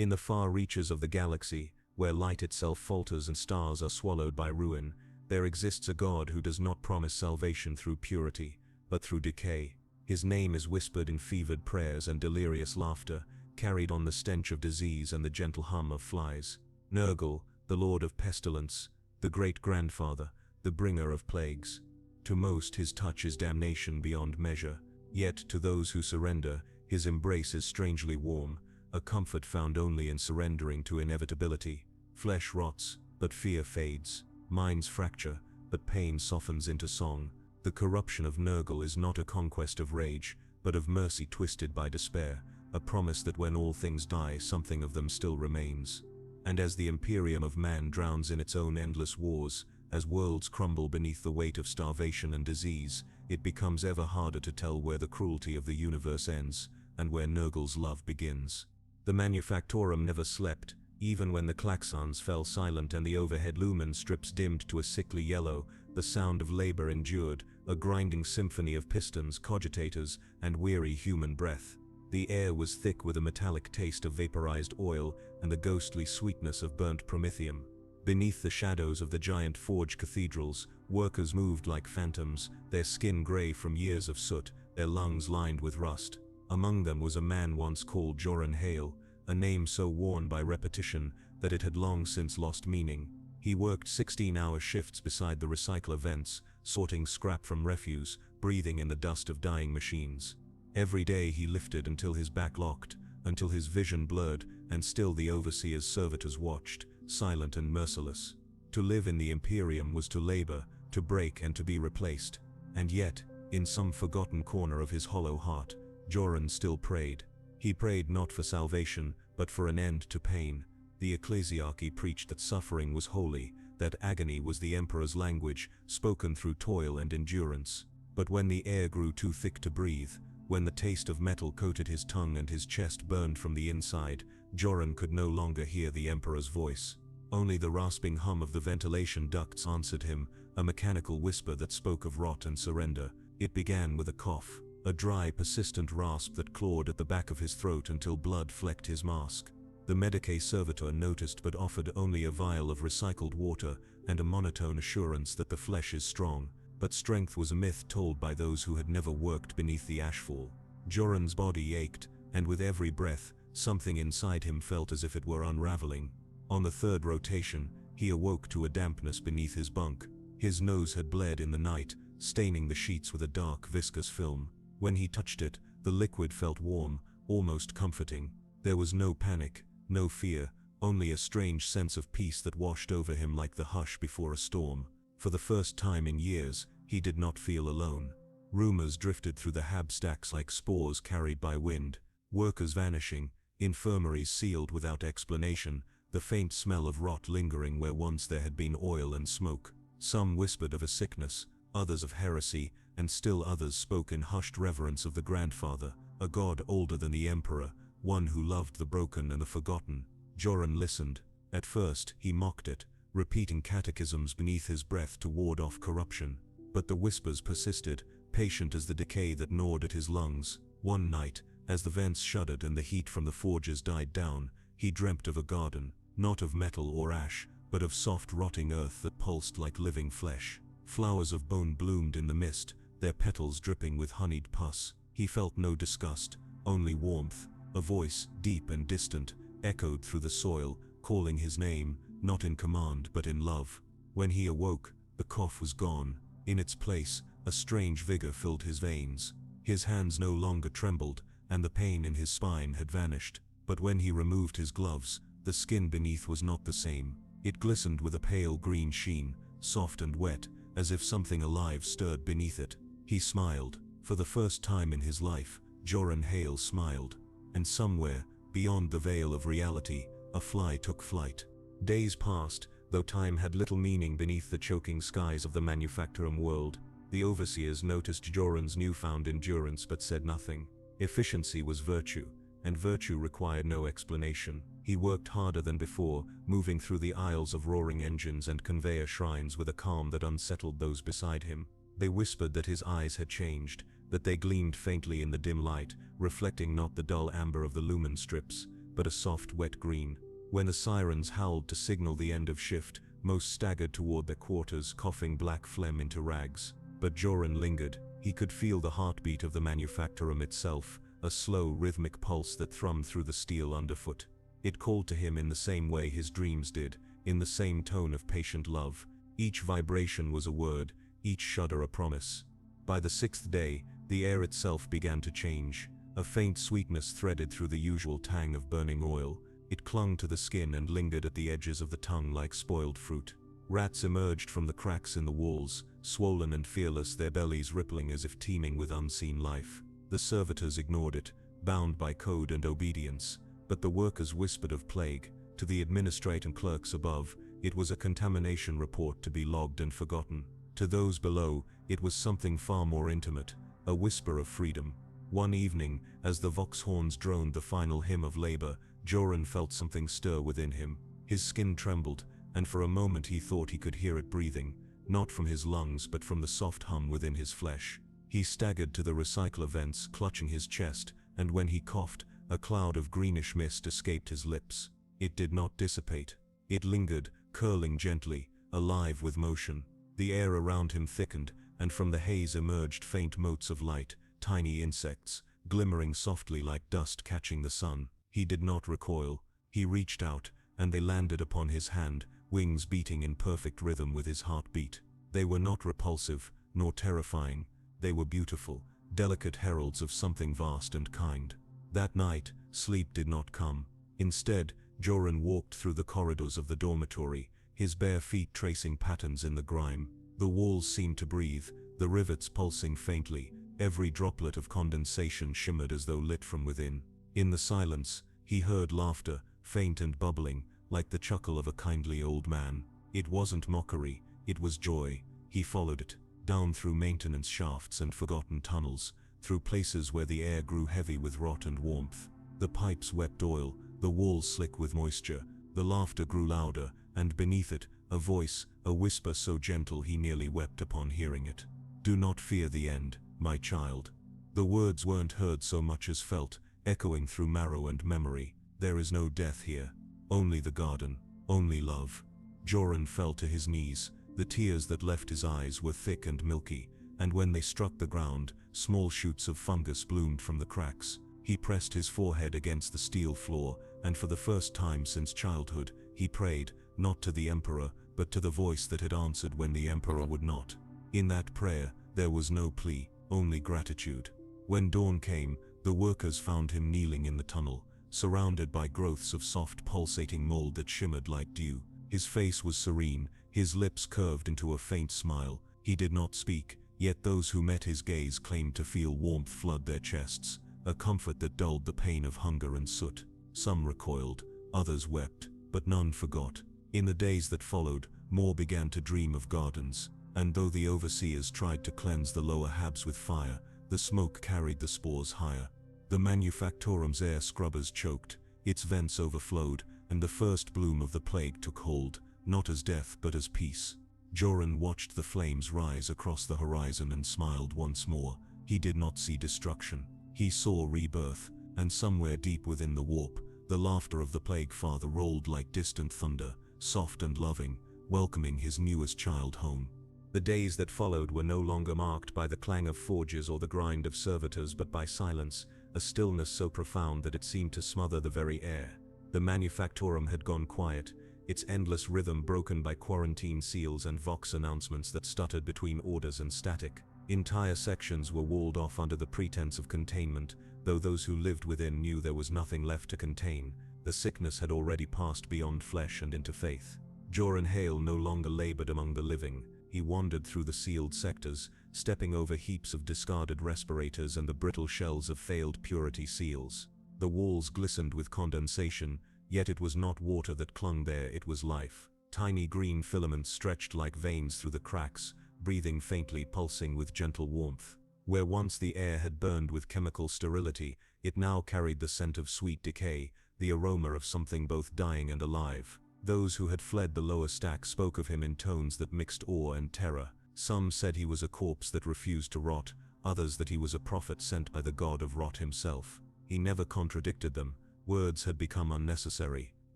In the far reaches of the galaxy, where light itself falters and stars are swallowed by ruin, there exists a God who does not promise salvation through purity, but through decay. His name is whispered in fevered prayers and delirious laughter, carried on the stench of disease and the gentle hum of flies. Nurgle, the Lord of Pestilence, the great-grandfather, the bringer of plagues. To most his touch is damnation beyond measure, yet to those who surrender, his embrace is strangely warm, a comfort found only in surrendering to inevitability. Flesh rots, but fear fades. Minds fracture, but pain softens into song. The corruption of Nurgle is not a conquest of rage, but of mercy twisted by despair, a promise that when all things die, something of them still remains. And as the Imperium of man drowns in its own endless wars, as worlds crumble beneath the weight of starvation and disease, it becomes ever harder to tell where the cruelty of the universe ends, and where Nurgle's love begins. The Manufactorum never slept, even when the klaxons fell silent and the overhead lumen strips dimmed to a sickly yellow. The sound of labor endured, a grinding symphony of pistons, cogitators, and weary human breath. The air was thick with a metallic taste of vaporized oil and the ghostly sweetness of burnt promethium. Beneath the shadows of the giant forge cathedrals, workers moved like phantoms, their skin gray from years of soot, their lungs lined with rust. Among them was a man once called Joran Hale, a name so worn by repetition that it had long since lost meaning. He worked 16-hour shifts beside the recycler vents, sorting scrap from refuse, breathing in the dust of dying machines. Every day he lifted until his back locked, until his vision blurred, and still the overseer's servitors watched, silent and merciless. To live in the Imperium was to labor, to break and to be replaced. And yet, in some forgotten corner of his hollow heart, Joran still prayed. He prayed not for salvation, but for an end to pain. The ecclesiarchy preached that suffering was holy, that agony was the emperor's language, spoken through toil and endurance. But when the air grew too thick to breathe, when the taste of metal coated his tongue and his chest burned from the inside, Joran could no longer hear the emperor's voice. Only the rasping hum of the ventilation ducts answered him, a mechanical whisper that spoke of rot and surrender. It began with a cough, a dry, persistent rasp that clawed at the back of his throat until blood flecked his mask. The Medicae servitor noticed but offered only a vial of recycled water and a monotone assurance that the flesh is strong, but strength was a myth told by those who had never worked beneath the ashfall. Joran's body ached, and with every breath, something inside him felt as if it were unraveling. On the third rotation, he awoke to a dampness beneath his bunk. His nose had bled in the night, staining the sheets with a dark, viscous film. When he touched it, the liquid felt warm, almost comforting. There was no panic, no fear, only a strange sense of peace that washed over him like the hush before a storm. For the first time in years, he did not feel alone. Rumors drifted through the hab stacks like spores carried by wind. Workers vanishing, infirmaries sealed without explanation, the faint smell of rot lingering where once there had been oil and smoke. Some whispered of a sickness, others of heresy, and still others spoke in hushed reverence of the grandfather, a god older than the emperor, one who loved the broken and the forgotten. Joran listened. At first, he mocked it, repeating catechisms beneath his breath to ward off corruption. But the whispers persisted, patient as the decay that gnawed at his lungs. One night, as the vents shuddered and the heat from the forges died down, he dreamt of a garden, not of metal or ash, but of soft rotting earth that pulsed like living flesh. Flowers of bone bloomed in the mist, their petals dripping with honeyed pus. He felt no disgust, only warmth. A voice, deep and distant, echoed through the soil, calling his name, not in command but in love. When he awoke, the cough was gone. In its place, a strange vigor filled his veins. His hands no longer trembled, and the pain in his spine had vanished. But when he removed his gloves, the skin beneath was not the same. It glistened with a pale green sheen, soft and wet, as if something alive stirred beneath it. He smiled. For the first time in his life, Joran Hale smiled. And somewhere, beyond the veil of reality, a fly took flight. Days passed, though time had little meaning beneath the choking skies of the Manufactorum world. The overseers noticed Joran's newfound endurance but said nothing. Efficiency was virtue, and virtue required no explanation. He worked harder than before, moving through the aisles of roaring engines and conveyor shrines with a calm that unsettled those beside him. They whispered that his eyes had changed, that they gleamed faintly in the dim light, reflecting not the dull amber of the lumen strips, but a soft wet green. When the sirens howled to signal the end of shift, most staggered toward their quarters, coughing black phlegm into rags. But Joran lingered. He could feel the heartbeat of the manufactorum itself, a slow, rhythmic pulse that thrummed through the steel underfoot. It called to him in the same way his dreams did, in the same tone of patient love. Each vibration was a word, each shudder a promise. By the 6th day, the air itself began to change. A faint sweetness threaded through the usual tang of burning oil. It clung to the skin and lingered at the edges of the tongue like spoiled fruit. Rats emerged from the cracks in the walls, swollen and fearless, their bellies rippling as if teeming with unseen life. The servitors ignored it, bound by code and obedience. But the workers whispered of plague. To the administrator and clerks above, it was a contamination report to be logged and forgotten. To those below, it was something far more intimate, a whisper of freedom. One evening, as the vox horns droned the final hymn of labor, Joran felt something stir within him. His skin trembled, and for a moment he thought he could hear it breathing, not from his lungs but from the soft hum within his flesh. He staggered to the recycler vents, clutching his chest, and when he coughed, a cloud of greenish mist escaped his lips. It did not dissipate. It lingered, curling gently, alive with motion. The air around him thickened, and from the haze emerged faint motes of light, tiny insects, glimmering softly like dust catching the sun. He did not recoil. He reached out, and they landed upon his hand, wings beating in perfect rhythm with his heartbeat. They were not repulsive, nor terrifying. They were beautiful, delicate heralds of something vast and kind. That night, sleep did not come. Instead, Joran walked through the corridors of the dormitory, his bare feet tracing patterns in the grime. The walls seemed to breathe, the rivets pulsing faintly. Every droplet of condensation shimmered as though lit from within. In the silence, he heard laughter, faint and bubbling, like the chuckle of a kindly old man. It wasn't mockery, it was joy. He followed it, down through maintenance shafts and forgotten tunnels, through places where the air grew heavy with rot and warmth. The pipes wept oil, the walls slick with moisture. The laughter grew louder, and beneath it, a voice, a whisper so gentle he nearly wept upon hearing it. "Do not fear the end, my child." The words weren't heard so much as felt, echoing through marrow and memory. There is no death here. Only the garden. Only love. Joran fell to his knees. The tears that left his eyes were thick and milky, and when they struck the ground, small shoots of fungus bloomed from the cracks. He pressed his forehead against the steel floor, and for the first time since childhood, he prayed, not to the Emperor, but to the voice that had answered when the Emperor would not. In that prayer, there was no plea, only gratitude. When dawn came, the workers found him kneeling in the tunnel, surrounded by growths of soft pulsating mold that shimmered like dew. His face was serene, his lips curved into a faint smile. He did not speak, yet those who met his gaze claimed to feel warmth flood their chests, a comfort that dulled the pain of hunger and soot. Some recoiled, others wept, but none forgot. In the days that followed, more began to dream of gardens, and though the overseers tried to cleanse the lower habs with fire, the smoke carried the spores higher. The manufactorum's air scrubbers choked, its vents overflowed, and the first bloom of the plague took hold, not as death but as peace. Joran watched the flames rise across the horizon and smiled once more. He did not see destruction. He saw rebirth, and somewhere deep within the warp, the laughter of the Plague Father rolled like distant thunder, soft and loving, welcoming his newest child home. The days that followed were no longer marked by the clang of forges or the grind of servitors but by silence, a stillness so profound that it seemed to smother the very air. The manufactorum had gone quiet, its endless rhythm broken by quarantine seals and vox announcements that stuttered between orders and static. Entire sections were walled off under the pretense of containment, though those who lived within knew there was nothing left to contain. The sickness had already passed beyond flesh and into faith. Joran Hale no longer labored among the living. He wandered through the sealed sectors, stepping over heaps of discarded respirators and the brittle shells of failed purity seals. The walls glistened with condensation, yet it was not water that clung there, it was life. Tiny green filaments stretched like veins through the cracks, breathing faintly, pulsing with gentle warmth. Where once the air had burned with chemical sterility, it now carried the scent of sweet decay, the aroma of something both dying and alive. Those who had fled the lower stack spoke of him in tones that mixed awe and terror. Some said he was a corpse that refused to rot, others that he was a prophet sent by the god of rot himself. He never contradicted them, Words had become unnecessary.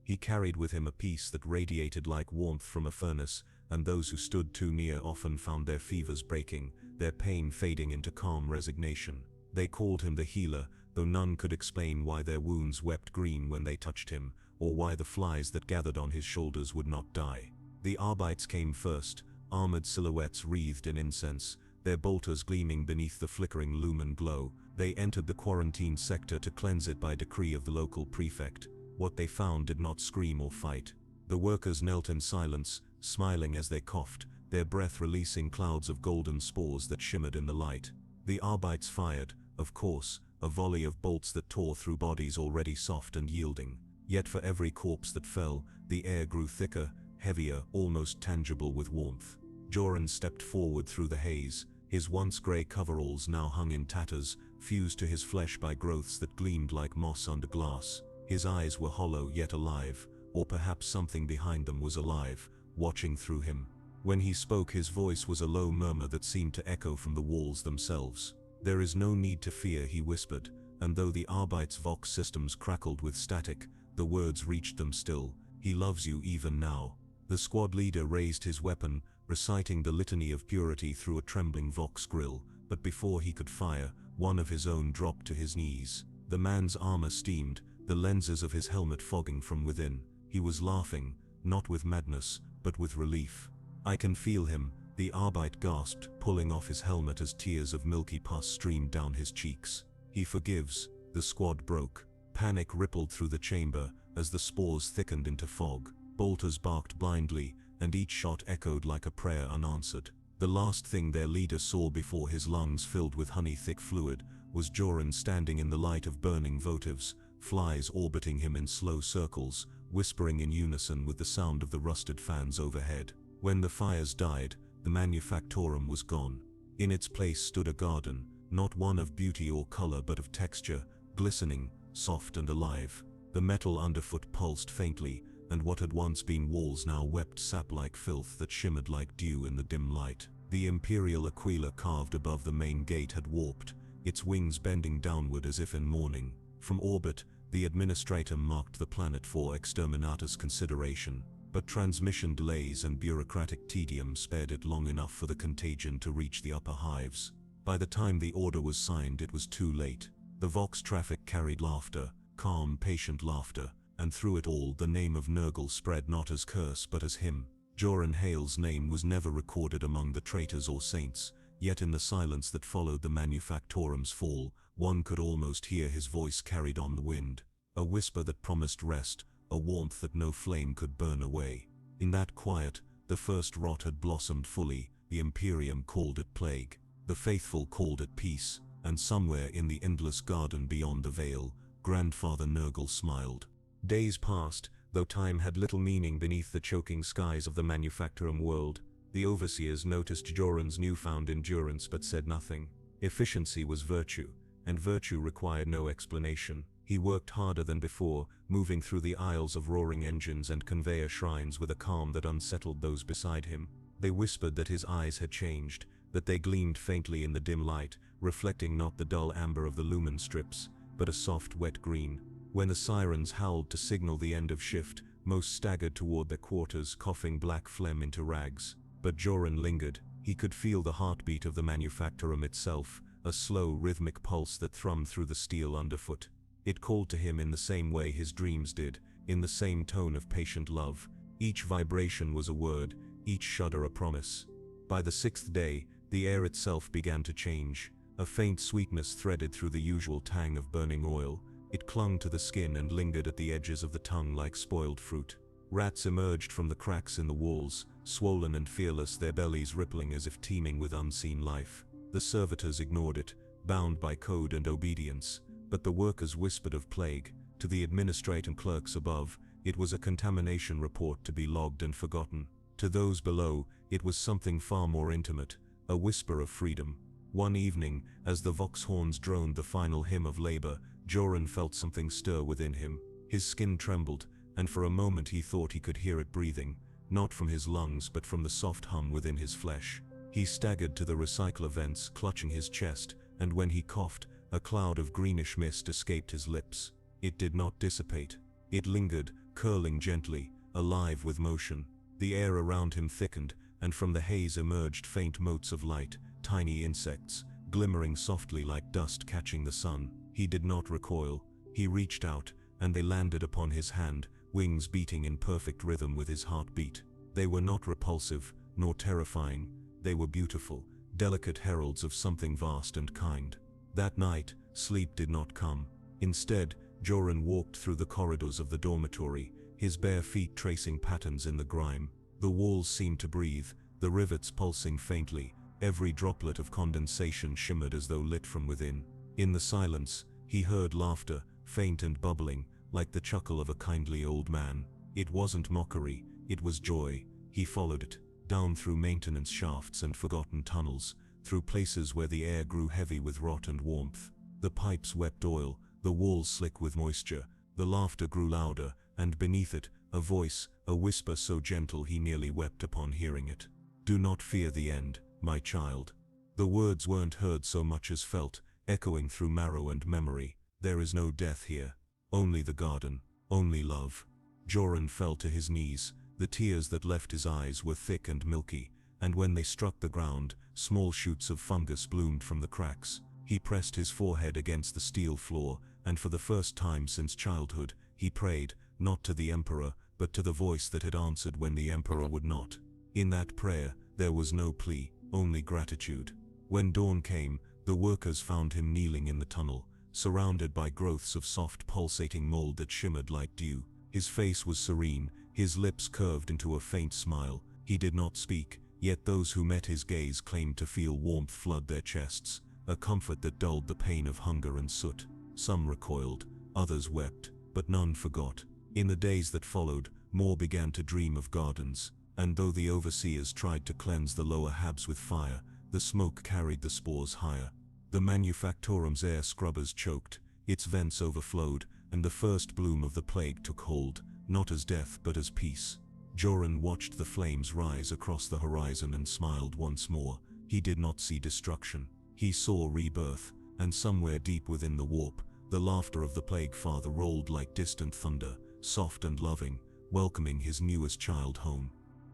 He carried with him a peace that radiated like warmth from a furnace, and those who stood too near often found their fevers breaking, their pain fading into calm resignation. They called him the healer, though none could explain why their wounds wept green when they touched him, or why the flies that gathered on his shoulders would not die. The Arbites came first, armored silhouettes wreathed in incense, their bolters gleaming beneath the flickering lumen glow. They entered the quarantine sector to cleanse it by decree of the local prefect. What they found did not scream or fight. The workers knelt in silence, smiling as they coughed, their breath releasing clouds of golden spores that shimmered in the light. The Arbites fired, of course, a volley of bolts that tore through bodies already soft and yielding. Yet for every corpse that fell, the air grew thicker, heavier, almost tangible with warmth. Joran stepped forward through the haze, his once grey coveralls now hung in tatters, fused to his flesh by growths that gleamed like moss under glass. His eyes were hollow yet alive, or perhaps something behind them was alive, watching through him. When he spoke, his voice was a low murmur that seemed to echo from the walls themselves. "There is no need to fear," he whispered, and though the Arbites' vox systems crackled with static, the words reached them still. "He loves you even now." The squad leader raised his weapon, reciting the litany of purity through a trembling vox grill, but before he could fire, one of his own dropped to his knees. The man's armor steamed, the lenses of his helmet fogging from within. He was laughing, not with madness, but with relief. "I can feel him," the Arbite gasped, pulling off his helmet as tears of milky pus streamed down his cheeks. "He forgives." The squad broke. Panic rippled through the chamber as the spores thickened into fog. Bolters barked blindly, and each shot echoed like a prayer unanswered. The last thing their leader saw before his lungs filled with honey-thick fluid was Joran standing in the light of burning votives, flies orbiting him in slow circles, whispering in unison with the sound of the rusted fans overhead. When the fires died, the manufactorum was gone. In its place stood a garden, not one of beauty or color but of texture, glistening, soft and alive. The metal underfoot pulsed faintly, and what had once been walls now wept sap-like filth that shimmered like dew in the dim light. The imperial aquila carved above the main gate had warped, its wings bending downward as if in mourning. From orbit, the administrator marked the planet for exterminatus consideration, but transmission delays and bureaucratic tedium spared it long enough for the contagion to reach the upper hives. By the time the order was signed, it was too late. The vox traffic carried laughter, calm, patient laughter, and through it all the name of Nurgle spread not as curse but as hymn. Joran Hale's name was never recorded among the traitors or saints, yet in the silence that followed the manufactorum's fall, one could almost hear his voice carried on the wind. A whisper that promised rest, a warmth that no flame could burn away. In that quiet, the first rot had blossomed fully. The Imperium called it plague, the faithful called it peace, and somewhere in the endless garden beyond the veil, Grandfather Nurgle smiled. Days passed, though time had little meaning beneath the choking skies of the manufactorum world. The overseers noticed Joran's newfound endurance but said nothing. Efficiency was virtue, and virtue required no explanation. He worked harder than before, moving through the aisles of roaring engines and conveyor shrines with a calm that unsettled those beside him. They whispered that his eyes had changed, that they gleamed faintly in the dim light, reflecting not the dull amber of the lumen strips, but a soft wet green. When the sirens howled to signal the end of shift, most staggered toward their quarters, coughing black phlegm into rags. But Joran lingered. He could feel the heartbeat of the manufactorum itself, a slow, rhythmic pulse that thrummed through the steel underfoot. It called to him in the same way his dreams did, in the same tone of patient love. Each vibration was a word, each shudder a promise. By the sixth day, the air itself began to change. A faint sweetness threaded through the usual tang of burning oil. It clung to the skin and lingered at the edges of the tongue like spoiled fruit. Rats emerged from the cracks in the walls, swollen and fearless, their bellies rippling as if teeming with unseen life. The servitors ignored it, bound by code and obedience, but the workers whispered of plague. To the administrator and clerks above, it was a contamination report to be logged and forgotten. To those below, it was something far more intimate, a whisper of freedom. One evening, as the vox horns droned the final hymn of labor, Joran felt something stir within him. His skin trembled, and for a moment he thought he could hear it breathing, not from his lungs but from the soft hum within his flesh. He staggered to the recycler vents, clutching his chest, and when he coughed, a cloud of greenish mist escaped his lips. It did not dissipate. It lingered, curling gently, alive with motion. The air around him thickened, and from the haze emerged faint motes of light, tiny insects, glimmering softly like dust catching the sun. He did not recoil. He reached out, and they landed upon his hand, wings beating in perfect rhythm with his heartbeat. They were not repulsive, nor terrifying. They were beautiful, delicate heralds of something vast and kind. That night, sleep did not come. Instead, Joran walked through the corridors of the dormitory, his bare feet tracing patterns in the grime. The walls seemed to breathe, the rivets pulsing faintly. Every droplet of condensation shimmered as though lit from within. In the silence, he heard laughter, faint and bubbling, like the chuckle of a kindly old man. It wasn't mockery, it was joy. He followed it, down through maintenance shafts and forgotten tunnels, through places where the air grew heavy with rot and warmth. The pipes wept oil, the walls slick with moisture. The laughter grew louder, and beneath it, a voice, a whisper so gentle he nearly wept upon hearing it. "Do not fear the end, my child." The words weren't heard so much as felt, echoing through marrow and memory. "There is no death here. Only the garden, only love." Joran fell to his knees. The tears that left his eyes were thick and milky, and when they struck the ground, small shoots of fungus bloomed from the cracks. He pressed his forehead against the steel floor, and for the first time since childhood, he prayed, not to the Emperor, but to the voice that had answered when the Emperor would not. In that prayer, there was no plea, only gratitude. When dawn came, the workers found him kneeling in the tunnel, surrounded by growths of soft pulsating mold that shimmered like dew. His face was serene, his lips curved into a faint smile. He did not speak, yet those who met his gaze claimed to feel warmth flood their chests, a comfort that dulled the pain of hunger and soot. Some recoiled, others wept, but none forgot. In the days that followed, more began to dream of gardens, and though the overseers tried to cleanse the lower habs with fire, the smoke carried the spores higher. The manufactorum's air scrubbers choked, its vents overflowed, and the first bloom of the plague took hold, not as death but as peace. Joran watched the flames rise across the horizon and smiled once more. He did not see destruction. He saw rebirth, and somewhere deep within the warp, the laughter of the Plague Father rolled like distant thunder, soft and loving, welcoming his newest child home.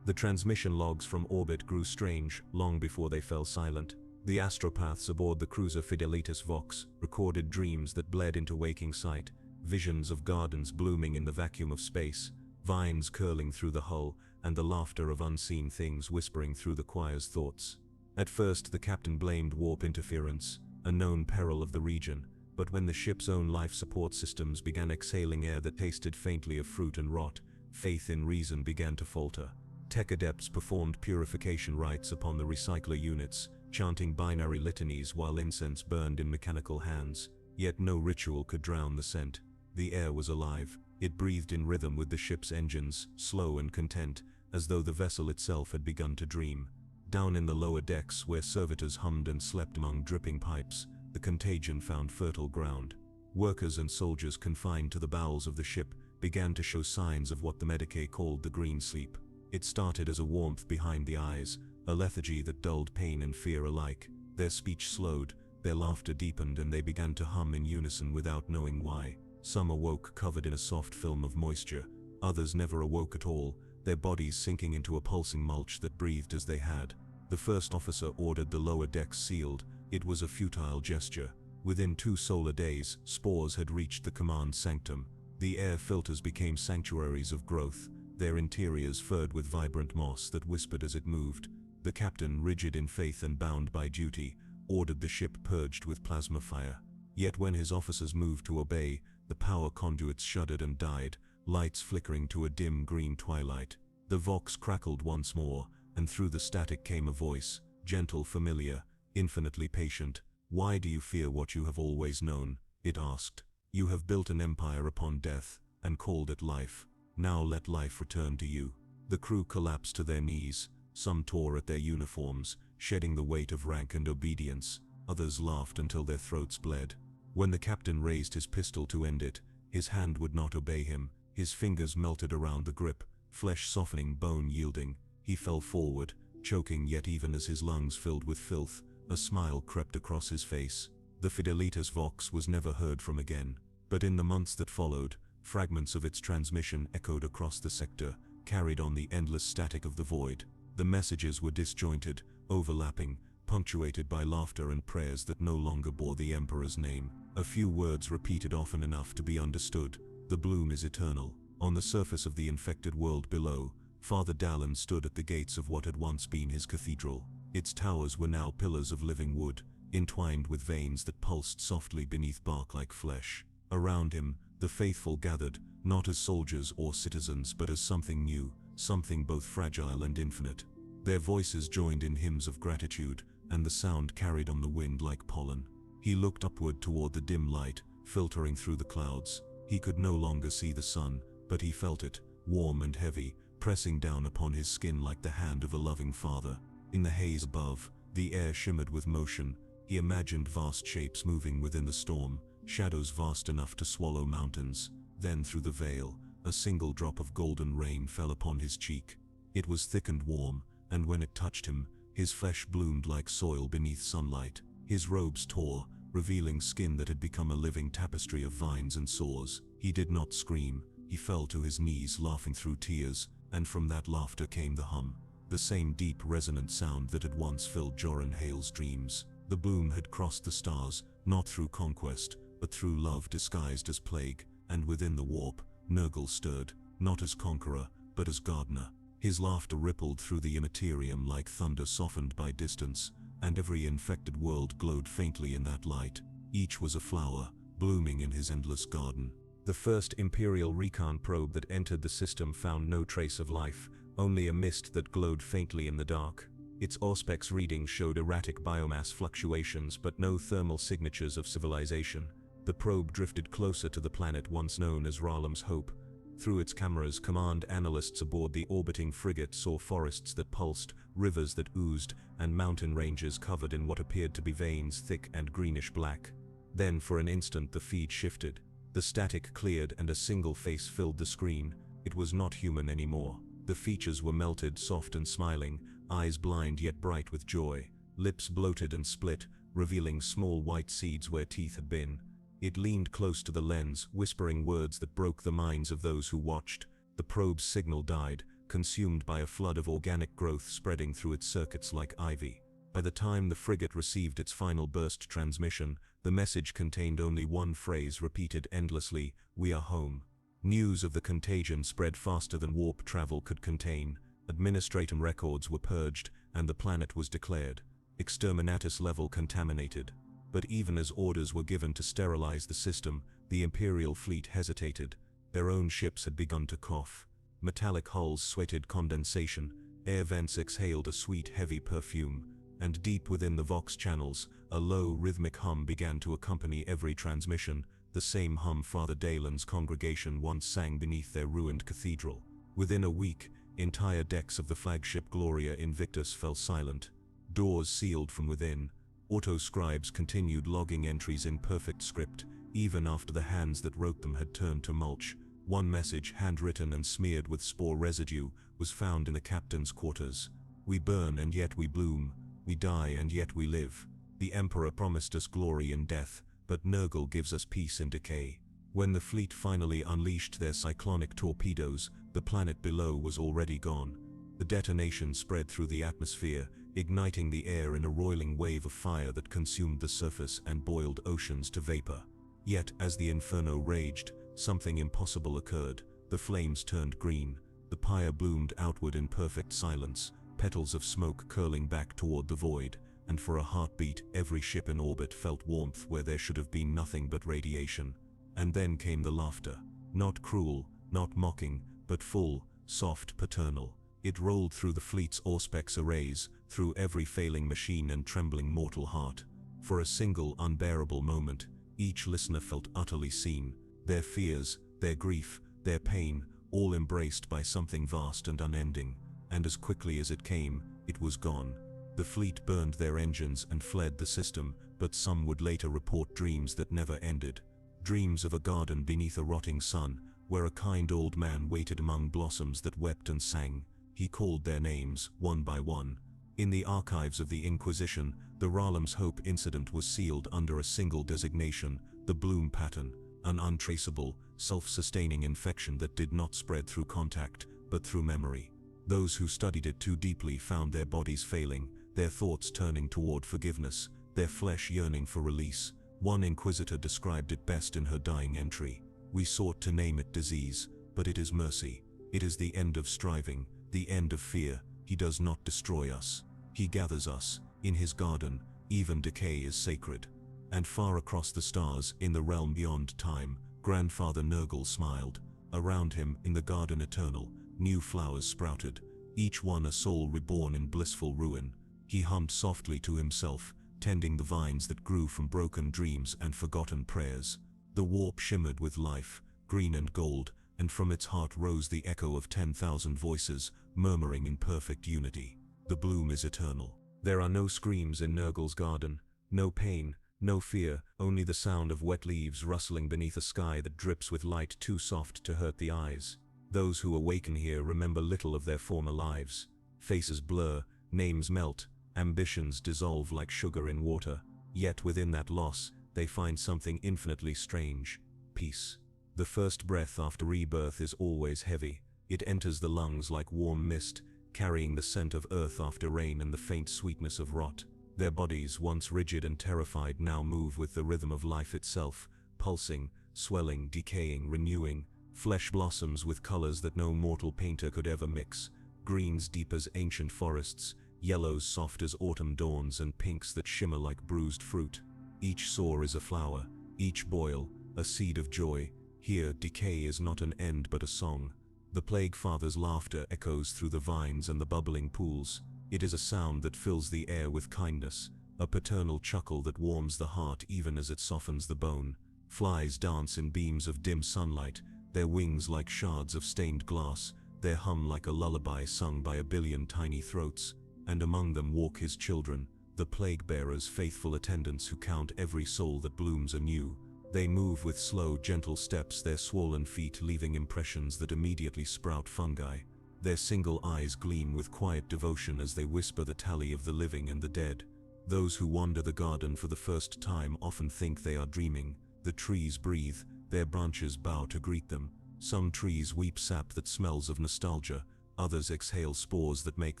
The transmission logs from orbit grew strange long before they fell silent. The astropaths aboard the cruiser Fidelitas Vox recorded dreams that bled into waking sight, visions of gardens blooming in the vacuum of space, vines curling through the hull, and the laughter of unseen things whispering through the choir's thoughts. At first the captain blamed warp interference, a known peril of the region, but when the ship's own life support systems began exhaling air that tasted faintly of fruit and rot, faith in reason began to falter. Tech adepts performed purification rites upon the recycler units, chanting binary litanies while incense burned in mechanical hands, yet no ritual could drown the scent. The air was alive. It breathed in rhythm with the ship's engines, slow and content, as though the vessel itself had begun to dream. Down in the lower decks, where servitors hummed and slept among dripping pipes, the contagion found fertile ground. Workers and soldiers confined to the bowels of the ship began to show signs of what the Medicae called the green sleep. It started as a warmth behind the eyes, a lethargy that dulled pain and fear alike. Their speech slowed, their laughter deepened, and they began to hum in unison without knowing why. Some awoke covered in a soft film of moisture, others never awoke at all, their bodies sinking into a pulsing mulch that breathed as they had. The first officer ordered the lower decks sealed. It was a futile gesture. Within 2 solar days, spores had reached the command sanctum. The air filters became sanctuaries of growth, their interiors furred with vibrant moss that whispered as it moved. The captain, rigid in faith and bound by duty, ordered the ship purged with plasma fire. Yet when his officers moved to obey, the power conduits shuddered and died, lights flickering to a dim green twilight. The Vox crackled once more, and through the static came a voice, gentle, familiar, infinitely patient. "Why do you fear what you have always known?" it asked. "You have built an empire upon death, and called it life. Now let life return to you." The crew collapsed to their knees. Some tore at their uniforms, shedding the weight of rank and obedience. Others laughed until their throats bled. When the captain raised his pistol to end it, his hand would not obey him. His fingers melted around the grip, flesh softening, bone yielding. He fell forward, choking, yet even as his lungs filled with filth, a smile crept across his face. The Fidelitas Vox was never heard from again. But in the months that followed, fragments of its transmission echoed across the sector, carried on the endless static of the void. The messages were disjointed, overlapping, punctuated by laughter and prayers that no longer bore the Emperor's name. A few words repeated often enough to be understood. The bloom is eternal. On the surface of the infected world below, Father Dallin stood at the gates of what had once been his cathedral. Its towers were now pillars of living wood, entwined with veins that pulsed softly beneath bark like flesh. Around him, the faithful gathered, not as soldiers or citizens but as something new, something both fragile and infinite. Their voices joined in hymns of gratitude, and the sound carried on the wind like pollen. He looked upward toward the dim light, filtering through the clouds. He could no longer see the sun, but he felt it, warm and heavy, pressing down upon his skin like the hand of a loving father. In the haze above, the air shimmered with motion. He imagined vast shapes moving within the storm, shadows vast enough to swallow mountains. Then through the veil, a single drop of golden rain fell upon his cheek. It was thick and warm, and when it touched him, his flesh bloomed like soil beneath sunlight. His robes tore, revealing skin that had become a living tapestry of vines and sores. He did not scream. He fell to his knees laughing through tears, and from that laughter came the hum, the same deep resonant sound that had once filled Joran Hale's dreams. The bloom had crossed the stars, not through conquest, but through love disguised as plague, and within the warp, Nurgle stirred, not as conqueror, but as gardener. His laughter rippled through the Imperium like thunder softened by distance, and every infected world glowed faintly in that light. Each was a flower, blooming in his endless garden. The first Imperial recon probe that entered the system found no trace of life, only a mist that glowed faintly in the dark. Its Auspex readings showed erratic biomass fluctuations but no thermal signatures of civilization. The probe drifted closer to the planet once known as Ra'Lham's Hope. Through its cameras, command analysts aboard the orbiting frigate saw forests that pulsed, rivers that oozed, and mountain ranges covered in what appeared to be veins thick and greenish black. Then for an instant the feed shifted. The static cleared and a single face filled the screen. It was not human anymore. The features were melted, soft and smiling, eyes blind yet bright with joy, lips bloated and split, revealing small white seeds where teeth had been. It leaned close to the lens, whispering words that broke the minds of those who watched. The probe's signal died, consumed by a flood of organic growth spreading through its circuits like ivy. By the time the frigate received its final burst transmission, the message contained only one phrase repeated endlessly: "We are home." News of the contagion spread faster than warp travel could contain. Administratum records were purged, and the planet was declared exterminatus level contaminated. But even as orders were given to sterilize the system, the Imperial fleet hesitated. Their own ships had begun to cough. Metallic hulls sweated condensation, air vents exhaled a sweet, heavy perfume, and deep within the Vox channels, a low, rhythmic hum began to accompany every transmission, the same hum Father Dalen's congregation once sang beneath their ruined cathedral. Within a week, entire decks of the flagship Gloria Invictus fell silent. Doors sealed from within. Auto-scribes continued logging entries in perfect script, even after the hands that wrote them had turned to mulch. One message, handwritten and smeared with spore residue, was found in the captain's quarters. "We burn and yet we bloom. We die and yet we live. The Emperor promised us glory in death, but Nurgle gives us peace in decay." When the fleet finally unleashed their cyclonic torpedoes, the planet below was already gone. The detonation spread through the atmosphere, igniting the air in a roiling wave of fire that consumed the surface and boiled oceans to vapor. Yet, as the inferno raged, something impossible occurred. The flames turned green. The pyre bloomed outward in perfect silence, petals of smoke curling back toward the void, and for a heartbeat, every ship in orbit felt warmth where there should have been nothing but radiation. And then came the laughter. Not cruel, not mocking, but full, soft, paternal. It rolled through the fleet's Auspex arrays, through every failing machine and trembling mortal heart. For a single, unbearable moment, each listener felt utterly seen, their fears, their grief, their pain, all embraced by something vast and unending. And as quickly as it came, it was gone. The fleet burned their engines and fled the system, but some would later report dreams that never ended. Dreams of a garden beneath a rotting sun, where a kind old man waited among blossoms that wept and sang. He called their names, one by one. In the archives of the Inquisition, the Ra'Lham's Hope incident was sealed under a single designation, the bloom pattern, an untraceable, self-sustaining infection that did not spread through contact, but through memory. Those who studied it too deeply found their bodies failing, their thoughts turning toward forgiveness, their flesh yearning for release. One inquisitor described it best in her dying entry: "We sought to name it disease, but it is mercy. It is the end of striving, the end of fear. He does not destroy us. He gathers us. In his garden, even decay is sacred." And far across the stars, in the realm beyond time, Grandfather Nurgle smiled. Around him, in the garden eternal, new flowers sprouted, each one a soul reborn in blissful ruin. He hummed softly to himself, tending the vines that grew from broken dreams and forgotten prayers. The warp shimmered with life, green and gold, and from its heart rose the echo of 10,000 voices, murmuring in perfect unity. The bloom is eternal. There are no screams in Nurgle's garden, no pain, no fear, only the sound of wet leaves rustling beneath a sky that drips with light too soft to hurt the eyes. Those who awaken here remember little of their former lives. Faces blur, names melt, ambitions dissolve like sugar in water. Yet within that loss, they find something infinitely strange: peace. The first breath after rebirth is always heavy. It enters the lungs like warm mist, carrying the scent of earth after rain and the faint sweetness of rot. Their bodies, once rigid and terrified, now move with the rhythm of life itself, pulsing, swelling, decaying, renewing. Flesh blossoms with colors that no mortal painter could ever mix: greens deep as ancient forests, yellows soft as autumn dawns, and pinks that shimmer like bruised fruit. Each sore is a flower, each boil, a seed of joy. Here, decay is not an end but a song. The Plague Father's laughter echoes through the vines and the bubbling pools. It is a sound that fills the air with kindness, a paternal chuckle that warms the heart even as it softens the bone. Flies dance in beams of dim sunlight, their wings like shards of stained glass, their hum like a lullaby sung by a billion tiny throats. And among them walk his children, the plague-bearers, faithful attendants who count every soul that blooms anew. They move with slow, gentle steps, their swollen feet leaving impressions that immediately sprout fungi. Their single eyes gleam with quiet devotion as they whisper the tally of the living and the dead. Those who wander the garden for the first time often think they are dreaming. The trees breathe, their branches bow to greet them. Some trees weep sap that smells of nostalgia, others exhale spores that make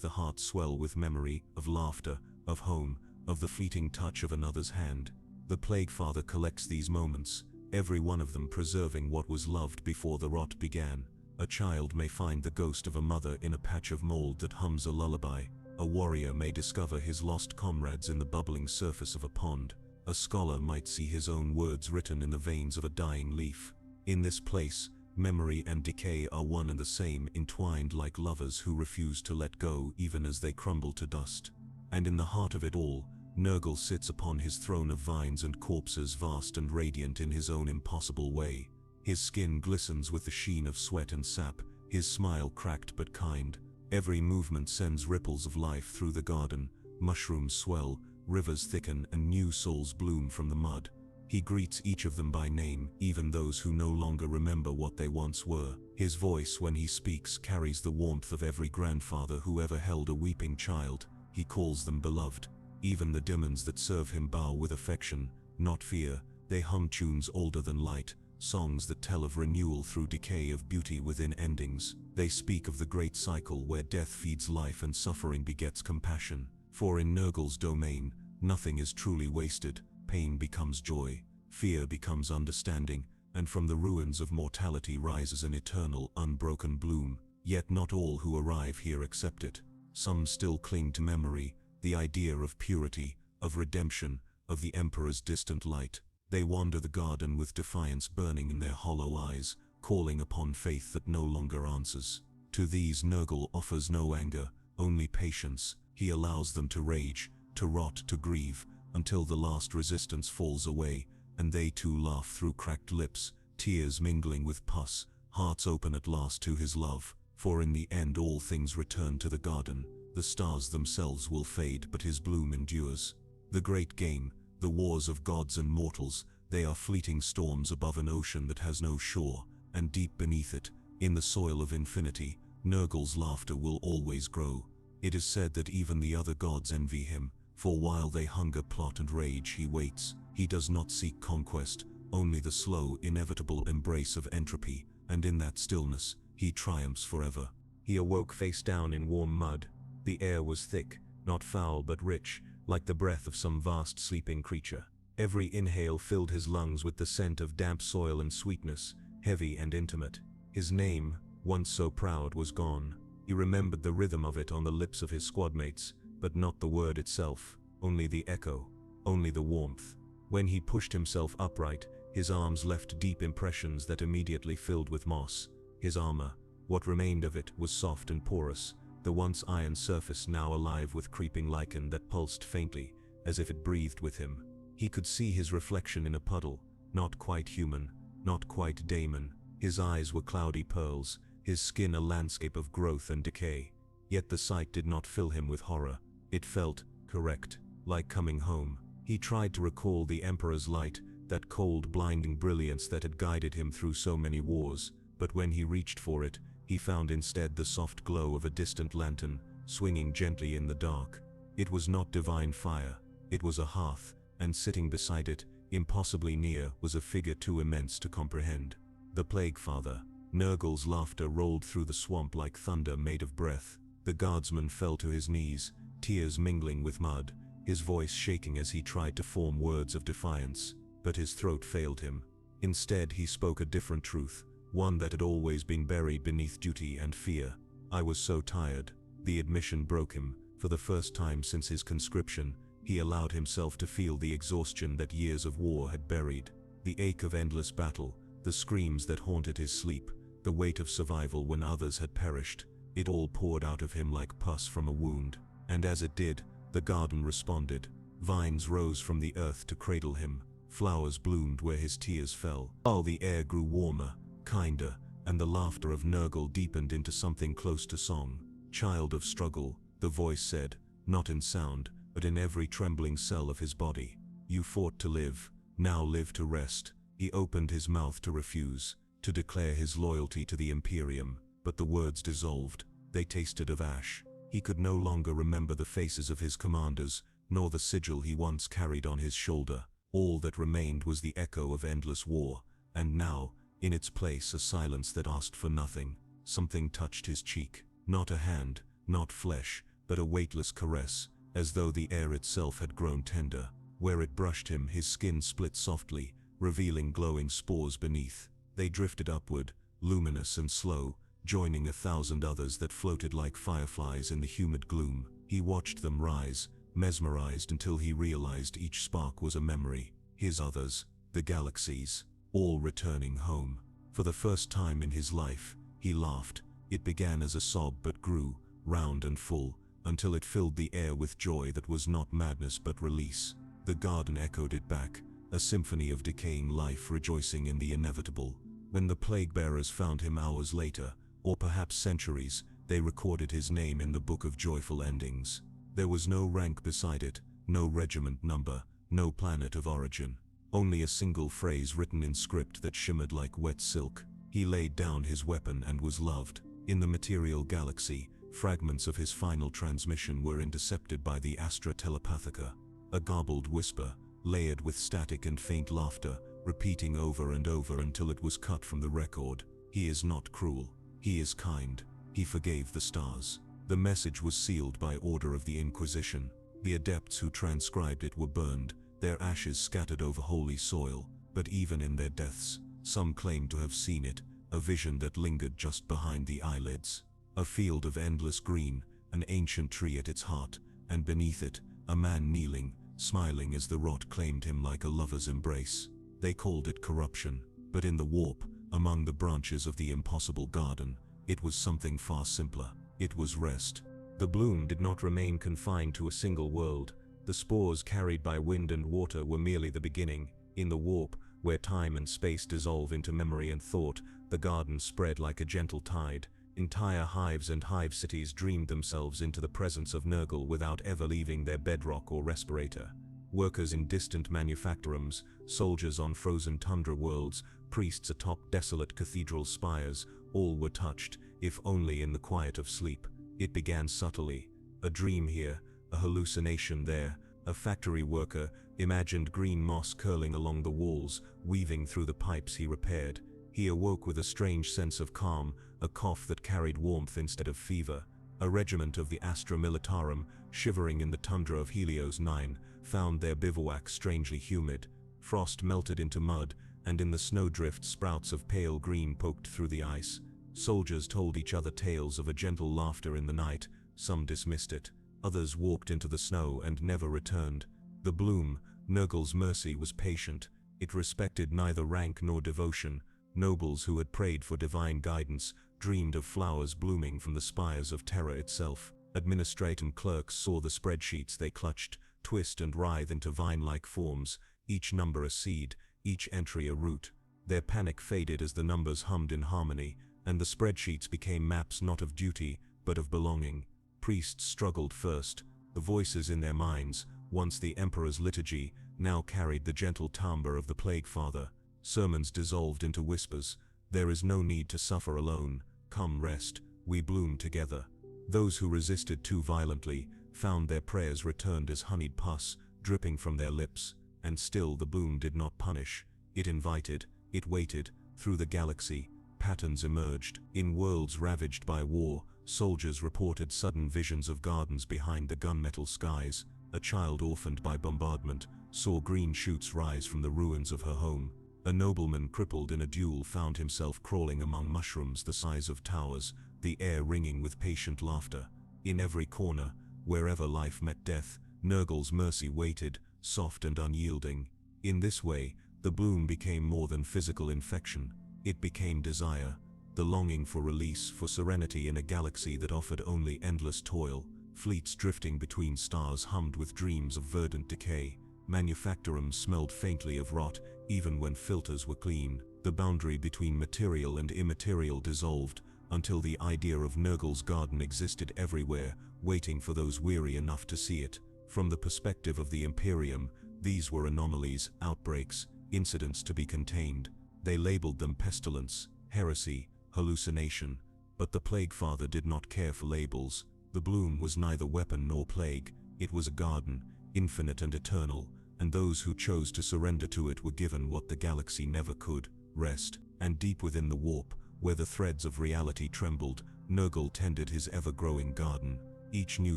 the heart swell with memory of laughter, of home, of the fleeting touch of another's hand. The Plague Father collects these moments, every one of them preserving what was loved before the rot began. A child may find the ghost of a mother in a patch of mold that hums a lullaby. A warrior may discover his lost comrades in the bubbling surface of a pond. A scholar might see his own words written in the veins of a dying leaf. In this place, memory and decay are one and the same, entwined like lovers who refuse to let go even as they crumble to dust. And in the heart of it all, Nurgle sits upon his throne of vines and corpses, vast and radiant in his own impossible way. His skin glistens with the sheen of sweat and sap, his smile cracked but kind. Every movement sends ripples of life through the garden. Mushrooms swell, rivers thicken, and new souls bloom from the mud. He greets each of them by name, even those who no longer remember what they once were. His voice, when he speaks, carries the warmth of every grandfather who ever held a weeping child. He calls them beloved. Even the demons that serve him bow with affection, not fear. They hum tunes older than light, songs that tell of renewal through decay, of beauty within endings. They speak of the great cycle where death feeds life and suffering begets compassion. For in Nurgle's domain, nothing is truly wasted. Pain becomes joy, fear becomes understanding, and from the ruins of mortality rises an eternal, unbroken bloom. Yet not all who arrive here accept it. Some still cling to memory, the idea of purity, of redemption, of the Emperor's distant light. They wander the garden with defiance burning in their hollow eyes, calling upon faith that no longer answers. To these Nurgle offers no anger, only patience. He allows them to rage, to rot, to grieve, until the last resistance falls away, and they too laugh through cracked lips, tears mingling with pus, hearts open at last to his love. For in the end all things return to the garden. The stars themselves will fade, but his bloom endures. The great game, the wars of gods and mortals, they are fleeting storms above an ocean that has no shore, and deep beneath it, in the soil of infinity, Nurgle's laughter will always grow. It is said that even the other gods envy him, for while they hunger, plot and rage, he waits. He does not seek conquest, only the slow, inevitable embrace of entropy, and in that stillness, he triumphs forever. He awoke face down in warm mud. The air was thick, not foul but rich, like the breath of some vast sleeping creature. Every inhale filled his lungs with the scent of damp soil and sweetness, heavy and intimate. His name, once so proud, was gone. He remembered the rhythm of it on the lips of his squadmates, but not the word itself, only the echo, only the warmth. When he pushed himself upright, his arms left deep impressions that immediately filled with moss. His armor, what remained of it, was soft and porous, the once iron surface now alive with creeping lichen that pulsed faintly, as if it breathed with him. He could see his reflection in a puddle, not quite human, not quite daemon. His eyes were cloudy pearls, his skin a landscape of growth and decay. Yet the sight did not fill him with horror. It felt correct, like coming home. He tried to recall the Emperor's light, that cold, blinding brilliance that had guided him through so many wars, but when he reached for it, he found instead the soft glow of a distant lantern, swinging gently in the dark. It was not divine fire, it was a hearth, and sitting beside it, impossibly near, was a figure too immense to comprehend. The Plague Father. Nurgle's laughter rolled through the swamp like thunder made of breath. The guardsman fell to his knees, tears mingling with mud, his voice shaking as he tried to form words of defiance, but his throat failed him. Instead, he spoke a different truth, one that had always been buried beneath duty and fear. I was so tired. The admission broke him. For the first time since his conscription, he allowed himself to feel the exhaustion that years of war had buried, the ache of endless battle, the screams that haunted his sleep, the weight of survival when others had perished. It all poured out of him like pus from a wound, and as it did, the garden responded. Vines rose from the earth to cradle him, flowers bloomed where his tears fell, while the air grew warmer, kinder, and the laughter of Nurgle deepened into something close to song. Child of struggle, the voice said, not in sound, but in every trembling cell of his body. You fought to live, now live to rest. He opened his mouth to refuse, to declare his loyalty to the Imperium, but the words dissolved. They tasted of ash. He could no longer remember the faces of his commanders, nor the sigil he once carried on his shoulder. All that remained was the echo of endless war, and now, in its place, a silence that asked for nothing. Something touched his cheek, not a hand, not flesh, but a weightless caress, as though the air itself had grown tender. Where it brushed him, his skin split softly, revealing glowing spores beneath. They drifted upward, luminous and slow, joining 1,000 others that floated like fireflies in the humid gloom. He watched them rise, mesmerized, until he realized each spark was a memory. His others, the galaxies, all returning home. For the first time in his life, he laughed. It began as a sob but grew, round and full, until it filled the air with joy that was not madness but release. The garden echoed it back, a symphony of decaying life rejoicing in the inevitable. When the plague bearers found him hours later, or perhaps centuries, they recorded his name in the book of joyful endings. There was no rank beside it, no regiment number, no planet of origin. Only a single phrase written in script that shimmered like wet silk. He laid down his weapon and was loved. In the material galaxy, fragments of his final transmission were intercepted by the Astra Telepathica, a garbled whisper, layered with static and faint laughter, repeating over and over until it was cut from the record. He is not cruel. He is kind. He forgave the stars. The message was sealed by order of the Inquisition. The adepts who transcribed it were burned, their ashes scattered over holy soil, but even in their deaths, some claimed to have seen it, a vision that lingered just behind the eyelids. A field of endless green, an ancient tree at its heart, and beneath it, a man kneeling, smiling as the rot claimed him like a lover's embrace. They called it corruption, but in the warp, among the branches of the impossible garden, it was something far simpler. It was rest. The bloom did not remain confined to a single world. The spores carried by wind and water were merely the beginning. In the warp, where time and space dissolve into memory and thought, the garden spread like a gentle tide. Entire hives and hive cities dreamed themselves into the presence of Nurgle without ever leaving their bedrock or respirator. Workers in distant manufactorums, soldiers on frozen tundra worlds, priests atop desolate cathedral spires, all were touched, if only in the quiet of sleep. It began subtly. A dream here, a hallucination there, A factory worker imagined green moss curling along the walls, weaving through the pipes he repaired. He awoke with a strange sense of calm, a cough that carried warmth instead of fever. A regiment of the Astra Militarum, shivering in the tundra of Helios 9, found their bivouac strangely humid. Frost melted into mud, and in the snowdrift sprouts of pale green poked through the ice. Soldiers told each other tales of a gentle laughter in the night. Some dismissed it. Others walked into the snow and never returned. The bloom, Nurgle's mercy, was patient. It respected neither rank nor devotion. Nobles who had prayed for divine guidance dreamed of flowers blooming from the spires of terror itself. Administratum clerks saw the spreadsheets they clutched twist and writhe into vine-like forms, each number a seed, each entry a root. Their panic faded as the numbers hummed in harmony, and the spreadsheets became maps not of duty, but of belonging. Priests struggled first. The voices in their minds, once the Emperor's liturgy, now carried the gentle timbre of the Plague Father. Sermons dissolved into whispers. There is no need to suffer alone. Come rest, we bloom together. Those who resisted too violently found their prayers returned as honeyed pus, dripping from their lips. And still the bloom did not punish. It invited, it waited. Through the galaxy, patterns emerged. In worlds ravaged by war, soldiers reported sudden visions of gardens behind the gunmetal skies. A child orphaned by bombardment saw green shoots rise from the ruins of her home. A nobleman crippled in a duel found himself crawling among mushrooms the size of towers, the air ringing with patient laughter. In every corner, wherever life met death, Nurgle's mercy waited, soft and unyielding. In this way, the bloom became more than physical infection. It became desire, the longing for release, for serenity in a galaxy that offered only endless toil. Fleets drifting between stars hummed with dreams of verdant decay. Manufactorums smelled faintly of rot, even when filters were clean. The boundary between material and immaterial dissolved, until the idea of Nurgle's garden existed everywhere, waiting for those weary enough to see it. From the perspective of the Imperium, these were anomalies, outbreaks, incidents to be contained. They labeled them pestilence, heresy, hallucination. But the Plague Father did not care for labels. The bloom was neither weapon nor plague. It was a garden, infinite and eternal, and those who chose to surrender to it were given what the galaxy never could, rest. And deep within the warp, where the threads of reality trembled, Nurgle tended his ever-growing garden. Each new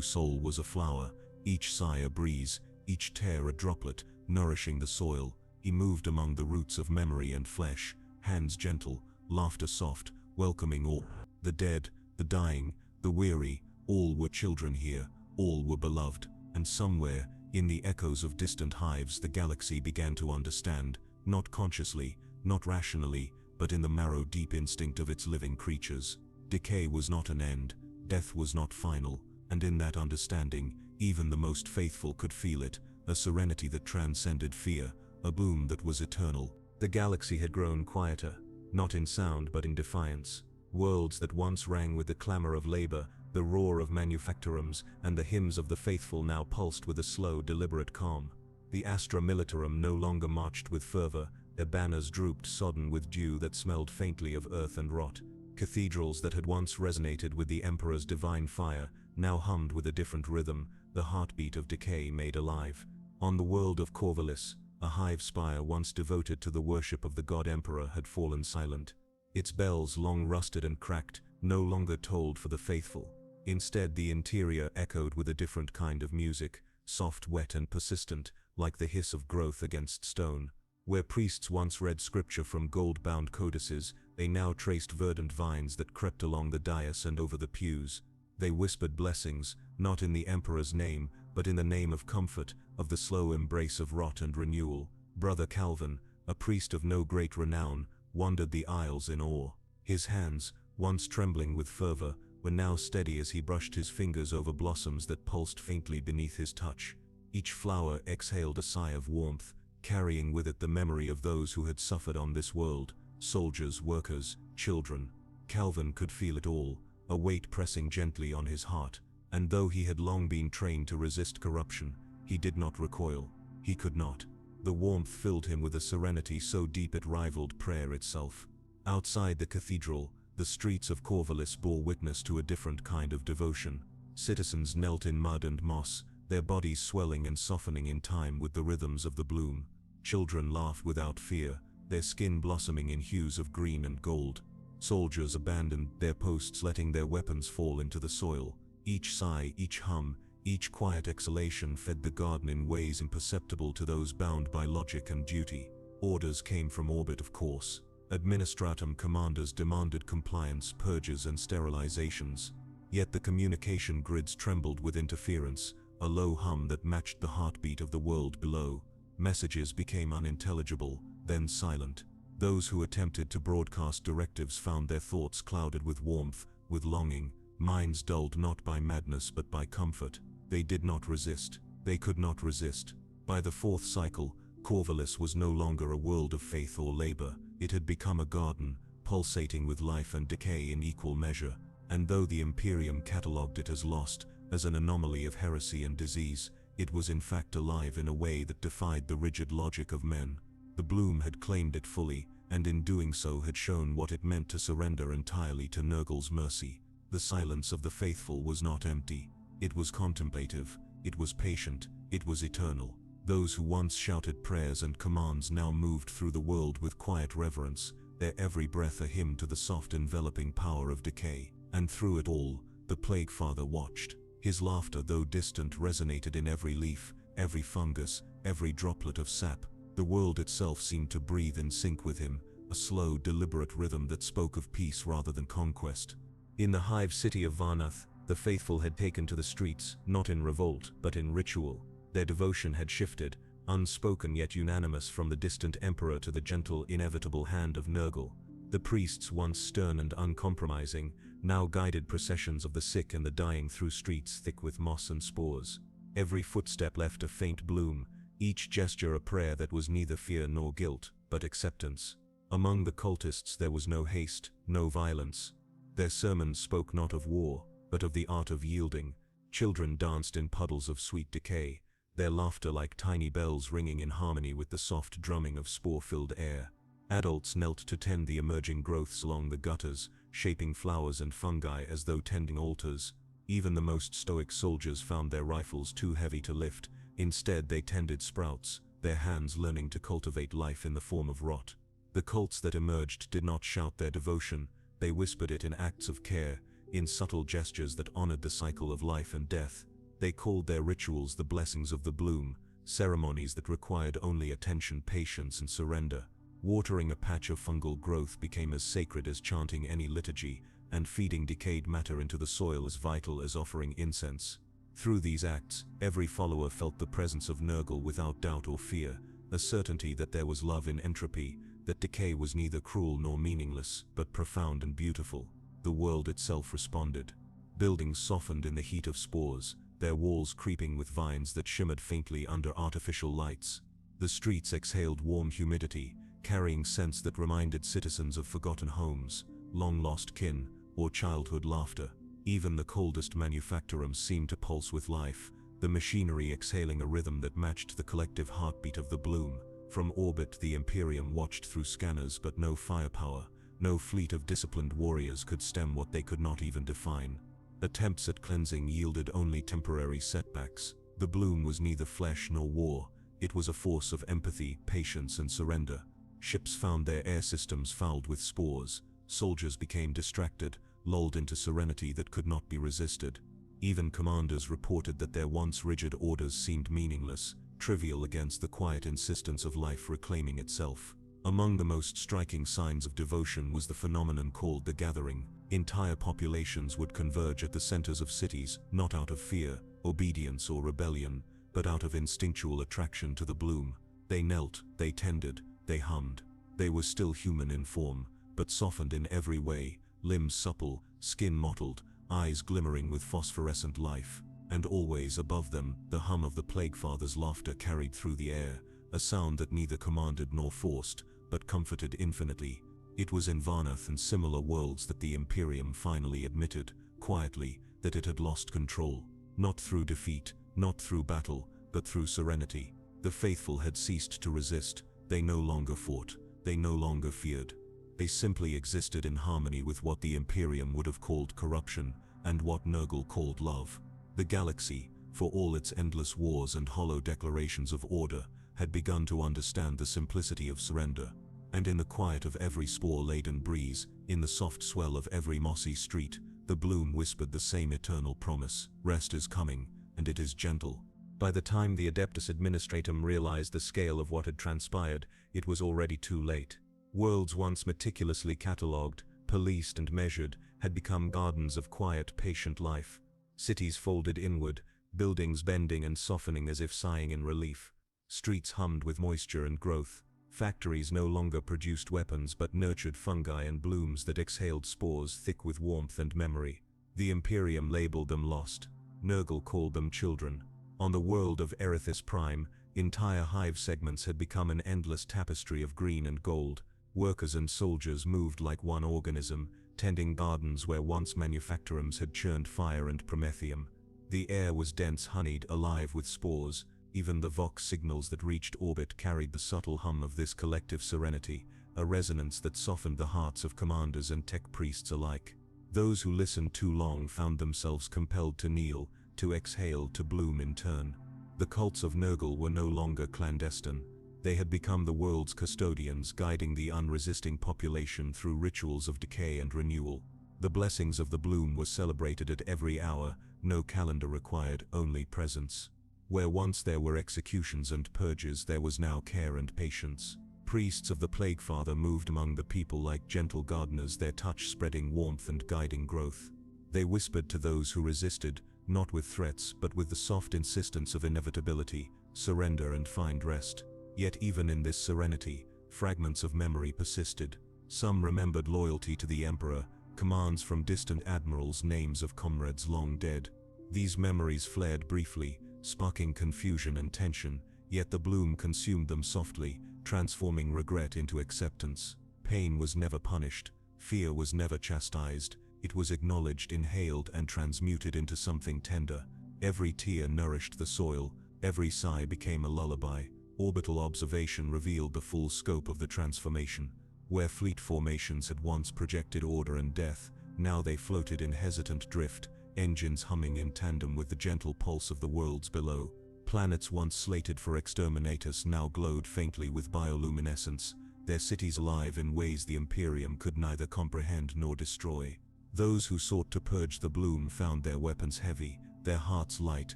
soul was a flower, each sigh a breeze, each tear a droplet, nourishing the soil. He moved among the roots of memory and flesh, hands gentle, laughter soft, welcoming all. The dead, the dying, the weary, all were children here, all were beloved. And somewhere, in the echoes of distant hives, the galaxy began to understand, not consciously, not rationally, but in the marrow-deep instinct of its living creatures. Decay was not an end, death was not final, and in that understanding, even the most faithful could feel it, a serenity that transcended fear, a bloom that was eternal. The galaxy had grown quieter, not in sound but in defiance. Worlds that once rang with the clamor of labor, the roar of manufactorums, and the hymns of the faithful now pulsed with a slow, deliberate calm. The Astra Militarum no longer marched with fervor, their banners drooped sodden with dew that smelled faintly of earth and rot. Cathedrals that had once resonated with the Emperor's divine fire now hummed with a different rhythm, the heartbeat of decay made alive. On the world of Corvallis, a hive spire once devoted to the worship of the god Emperor had fallen silent. Its bells, long rusted and cracked, no longer tolled for the faithful. Instead, the interior echoed with a different kind of music, soft, wet and persistent, like the hiss of growth against stone. Where priests once read scripture from gold-bound codices, they now traced verdant vines that crept along the dais and over the pews. They whispered blessings, not in the Emperor's name, but in the name of comfort, of the slow embrace of rot and renewal. Brother Calvin, a priest of no great renown, wandered the aisles in awe. His hands, once trembling with fervor, were now steady as he brushed his fingers over blossoms that pulsed faintly beneath his touch. Each flower exhaled a sigh of warmth, carrying with it the memory of those who had suffered on this world, soldiers, workers, children. Calvin could feel it all, a weight pressing gently on his heart, and though he had long been trained to resist corruption, he did not recoil. He could not. The warmth filled him with a serenity so deep it rivaled prayer itself. Outside the cathedral, the streets of Corvallis bore witness to a different kind of devotion. Citizens knelt in mud and moss, their bodies swelling and softening in time with the rhythms of the bloom. Children laughed without fear, their skin blossoming in hues of green and gold. Soldiers abandoned their posts, letting their weapons fall into the soil. Each sigh, each hum, each quiet exhalation fed the garden in ways imperceptible to those bound by logic and duty. Orders came from orbit, of course. Administratum commanders demanded compliance, purges and sterilizations. Yet the communication grids trembled with interference, a low hum that matched the heartbeat of the world below. Messages became unintelligible, then silent. Those who attempted to broadcast directives found their thoughts clouded with warmth, with longing, minds dulled not by madness but by comfort. They did not resist. They could not resist. By the fourth cycle, Corvallis was no longer a world of faith or labor. It had become a garden, pulsating with life and decay in equal measure. And though the Imperium catalogued it as lost, as an anomaly of heresy and disease, it was in fact alive in a way that defied the rigid logic of men. The bloom had claimed it fully, and in doing so had shown what it meant to surrender entirely to Nurgle's mercy. The silence of the faithful was not empty. It was contemplative, it was patient, it was eternal. Those who once shouted prayers and commands now moved through the world with quiet reverence, their every breath a hymn to the soft enveloping power of decay. And through it all, the Plague Father watched. His laughter, though distant, resonated in every leaf, every fungus, every droplet of sap. The world itself seemed to breathe in sync with him, a slow, deliberate rhythm that spoke of peace rather than conquest. In the hive city of Varnath, the faithful had taken to the streets, not in revolt, but in ritual. Their devotion had shifted, unspoken yet unanimous, from the distant emperor to the gentle, inevitable hand of Nurgle. The priests, once stern and uncompromising, now guided processions of the sick and the dying through streets thick with moss and spores. Every footstep left a faint bloom, each gesture a prayer that was neither fear nor guilt, but acceptance. Among the cultists there was no haste, no violence. Their sermons spoke not of war, but of the art of yielding. Children danced in puddles of sweet decay, their laughter like tiny bells ringing in harmony with the soft drumming of spore-filled air. Adults knelt to tend the emerging growths along the gutters, shaping flowers and fungi as though tending altars. Even the most stoic soldiers found their rifles too heavy to lift. Instead they tended sprouts, their hands learning to cultivate life in the form of rot. The cults that emerged did not shout their devotion, they whispered it in acts of care, in subtle gestures that honored the cycle of life and death. They called their rituals the blessings of the bloom, ceremonies that required only attention, patience, and surrender. Watering a patch of fungal growth became as sacred as chanting any liturgy, and feeding decayed matter into the soil as vital as offering incense. Through these acts, every follower felt the presence of Nurgle without doubt or fear, a certainty that there was love in entropy, that decay was neither cruel nor meaningless, but profound and beautiful. The world itself responded. Buildings softened in the heat of spores, their walls creeping with vines that shimmered faintly under artificial lights. The streets exhaled warm humidity, carrying scents that reminded citizens of forgotten homes, long-lost kin, or childhood laughter. Even the coldest manufactorums seemed to pulse with life, the machinery exhaling a rhythm that matched the collective heartbeat of the bloom. From orbit the Imperium watched through scanners, but no firepower, no fleet of disciplined warriors could stem what they could not even define. Attempts at cleansing yielded only temporary setbacks. The bloom was neither flesh nor war, it was a force of empathy, patience, and surrender. Ships found their air systems fouled with spores, soldiers became distracted, lulled into serenity that could not be resisted. Even commanders reported that their once rigid orders seemed meaningless, trivial against the quiet insistence of life reclaiming itself. Among the most striking signs of devotion was the phenomenon called the Gathering. Entire populations would converge at the centers of cities, not out of fear, obedience, or rebellion, but out of instinctual attraction to the bloom. They knelt, they tended, they hummed. They were still human in form, but softened in every way, limbs supple, skin mottled, eyes glimmering with phosphorescent life. And always above them, the hum of the Plague Father's laughter carried through the air, a sound that neither commanded nor forced, but comforted infinitely. It was in Varnath and similar worlds that the Imperium finally admitted, quietly, that it had lost control. Not through defeat, not through battle, but through serenity. The faithful had ceased to resist, they no longer fought, they no longer feared. They simply existed in harmony with what the Imperium would have called corruption, and what Nurgle called love. The galaxy, for all its endless wars and hollow declarations of order, had begun to understand the simplicity of surrender. And in the quiet of every spore-laden breeze, in the soft swell of every mossy street, the bloom whispered the same eternal promise: rest is coming, and it is gentle. By the time the Adeptus Administratum realized the scale of what had transpired, it was already too late. Worlds once meticulously catalogued, policed and measured, had become gardens of quiet, patient life. Cities folded inward, buildings bending and softening as if sighing in relief. Streets hummed with moisture and growth. Factories no longer produced weapons but nurtured fungi and blooms that exhaled spores thick with warmth and memory. The Imperium labeled them lost. Nurgle called them children. On the world of Erithis Prime, entire hive segments had become an endless tapestry of green and gold. Workers and soldiers moved like one organism, tending gardens where once manufactorums had churned fire and promethium. The air was dense, honeyed, alive with spores. Even the Vox signals that reached orbit carried the subtle hum of this collective serenity, a resonance that softened the hearts of commanders and tech priests alike. Those who listened too long found themselves compelled to kneel, to exhale, to bloom in turn. The cults of Nurgle were no longer clandestine. They had become the world's custodians, guiding the unresisting population through rituals of decay and renewal. The blessings of the bloom were celebrated at every hour, no calendar required, only presence. Where once there were executions and purges, there was now care and patience. Priests of the Plague Father moved among the people like gentle gardeners, their touch spreading warmth and guiding growth. They whispered to those who resisted, not with threats but with the soft insistence of inevitability: surrender and find rest. Yet even in this serenity, fragments of memory persisted. Some remembered loyalty to the Emperor, commands from distant admirals, names of comrades long dead. These memories flared briefly, sparking confusion and tension, yet the bloom consumed them softly, transforming regret into acceptance. Pain was never punished, fear was never chastised, it was acknowledged, inhaled, and transmuted into something tender. Every tear nourished the soil, every sigh became a lullaby. Orbital observation revealed the full scope of the transformation. Where fleet formations had once projected order and death, now they floated in hesitant drift, engines humming in tandem with the gentle pulse of the worlds below. Planets once slated for exterminatus now glowed faintly with bioluminescence, their cities alive in ways the Imperium could neither comprehend nor destroy. Those who sought to purge the bloom found their weapons heavy, their hearts light,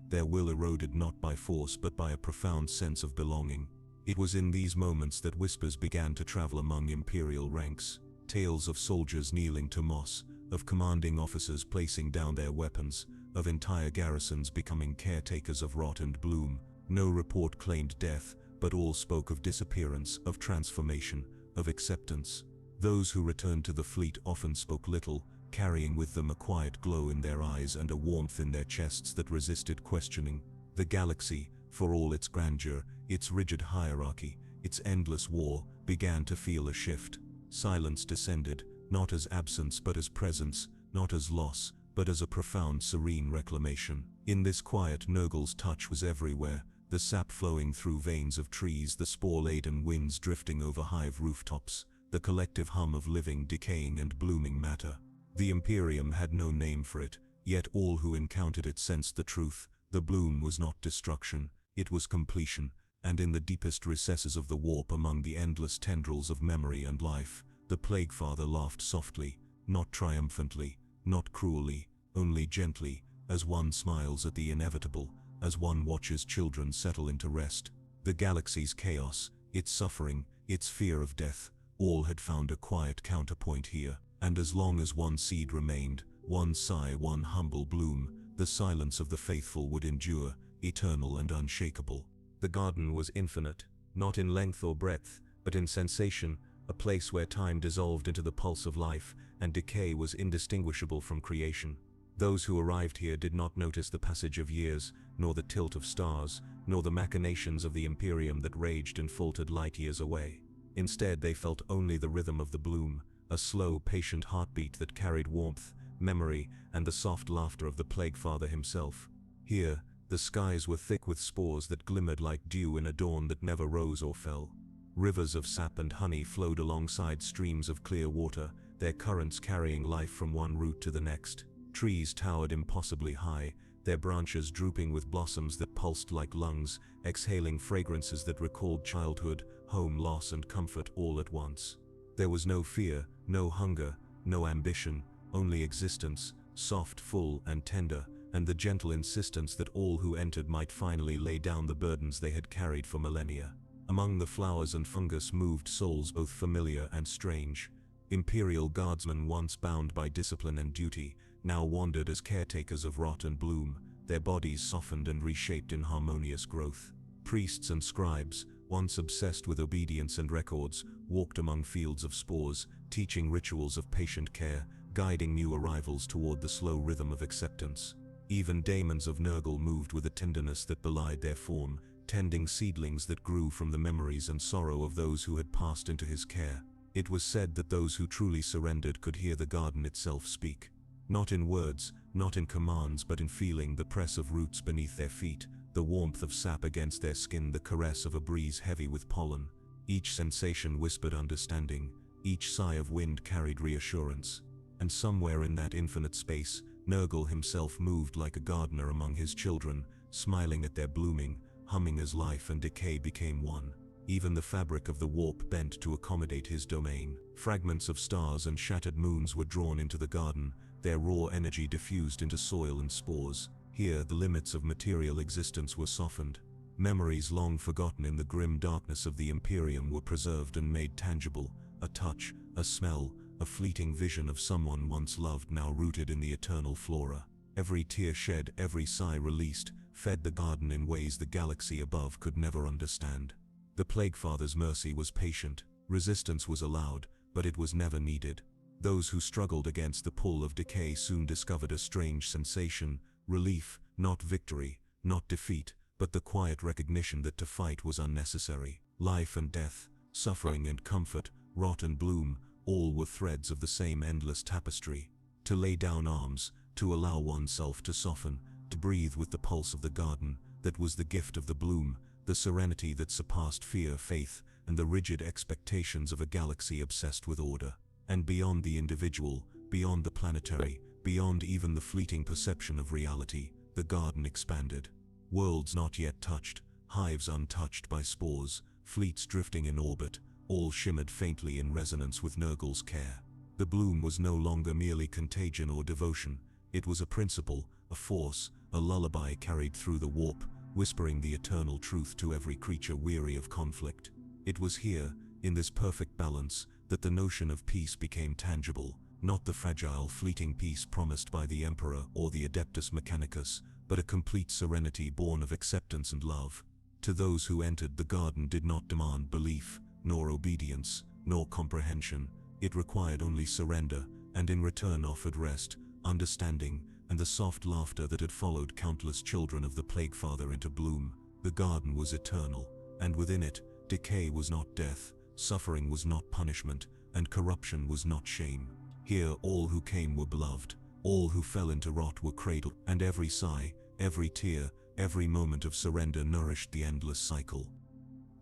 their will eroded not by force but by a profound sense of belonging. It was in these moments that whispers began to travel among Imperial ranks. Tales of soldiers kneeling to moss, of commanding officers placing down their weapons, of entire garrisons becoming caretakers of rot and bloom. No report claimed death, but all spoke of disappearance, of transformation, of acceptance. Those who returned to the fleet often spoke little, carrying with them a quiet glow in their eyes and a warmth in their chests that resisted questioning. The galaxy, for all its grandeur, its rigid hierarchy, its endless war, began to feel a shift. Silence descended, not as absence but as presence, not as loss, but as a profound, serene reclamation. In this quiet, Nurgle's touch was everywhere, the sap flowing through veins of trees, the spore-laden winds drifting over hive rooftops, the collective hum of living, decaying and blooming matter. The Imperium had no name for it, yet all who encountered it sensed the truth. The bloom was not destruction, it was completion, and in the deepest recesses of the warp, among the endless tendrils of memory and life, the Plague Father laughed softly, not triumphantly, not cruelly, only gently, as one smiles at the inevitable, as one watches children settle into rest. The galaxy's chaos, its suffering, its fear of death, all had found a quiet counterpoint here, and as long as one seed remained, one sigh, one humble bloom, the silence of the faithful would endure, eternal and unshakable. The garden was infinite, not in length or breadth, but in sensation, a place where time dissolved into the pulse of life, and decay was indistinguishable from creation. Those who arrived here did not notice the passage of years, nor the tilt of stars, nor the machinations of the Imperium that raged and faltered light years away. Instead, they felt only the rhythm of the bloom, a slow, patient heartbeat that carried warmth, memory, and the soft laughter of the Plague Father himself. Here, the skies were thick with spores that glimmered like dew in a dawn that never rose or fell. Rivers of sap and honey flowed alongside streams of clear water, their currents carrying life from one root to the next. Trees towered impossibly high, their branches drooping with blossoms that pulsed like lungs, exhaling fragrances that recalled childhood, home loss and comfort all at once. There was no fear, no hunger, no ambition, only existence, soft, full, and tender, and the gentle insistence that all who entered might finally lay down the burdens they had carried for millennia. Among the flowers and fungus moved souls both familiar and strange. Imperial guardsmen once bound by discipline and duty, now wandered as caretakers of rot and bloom, their bodies softened and reshaped in harmonious growth. Priests and scribes, once obsessed with obedience and records, walked among fields of spores, teaching rituals of patient care, guiding new arrivals toward the slow rhythm of acceptance. Even daemons of Nurgle moved with a tenderness that belied their form, tending seedlings that grew from the memories and sorrow of those who had passed into his care. It was said that those who truly surrendered could hear the garden itself speak. Not in words, not in commands, but in feeling the press of roots beneath their feet, the warmth of sap against their skin, the caress of a breeze heavy with pollen. Each sensation whispered understanding, each sigh of wind carried reassurance. And somewhere in that infinite space, Nurgle himself moved like a gardener among his children, smiling at their blooming, humming as life and decay became one. Even the fabric of the warp bent to accommodate his domain. Fragments of stars and shattered moons were drawn into the garden, their raw energy diffused into soil and spores. Here the limits of material existence were softened. Memories long forgotten in the grim darkness of the Imperium were preserved and made tangible. A touch, a smell, a fleeting vision of someone once loved now rooted in the eternal flora. Every tear shed, every sigh released, fed the garden in ways the galaxy above could never understand. The Plaguefather's mercy was patient, resistance was allowed, but it was never needed. Those who struggled against the pull of decay soon discovered a strange sensation, relief, not victory, not defeat, but the quiet recognition that to fight was unnecessary. Life and death, suffering and comfort, rot and bloom, all were threads of the same endless tapestry. To lay down arms, to allow oneself to soften, to breathe with the pulse of the garden, that was the gift of the bloom, the serenity that surpassed fear, faith, and the rigid expectations of a galaxy obsessed with order. And beyond the individual, beyond the planetary, beyond even the fleeting perception of reality, the garden expanded. Worlds not yet touched, hives untouched by spores, fleets drifting in orbit, all shimmered faintly in resonance with Nurgle's care. The bloom was no longer merely contagion or devotion, it was a principle, a force, a lullaby carried through the warp, whispering the eternal truth to every creature weary of conflict. It was here, in this perfect balance, that the notion of peace became tangible, not the fragile, fleeting peace promised by the Emperor or the adeptus mechanicus, but a complete serenity born of acceptance and love. To those who entered, the garden did not demand belief, nor obedience, nor comprehension. It required only surrender, and in return offered rest, understanding, and the soft laughter that had followed countless children of the Plaguefather into bloom. The garden was eternal, and within it, decay was not death, suffering was not punishment, and corruption was not shame. Here all who came were beloved, all who fell into rot were cradled, and every sigh, every tear, every moment of surrender nourished the endless cycle.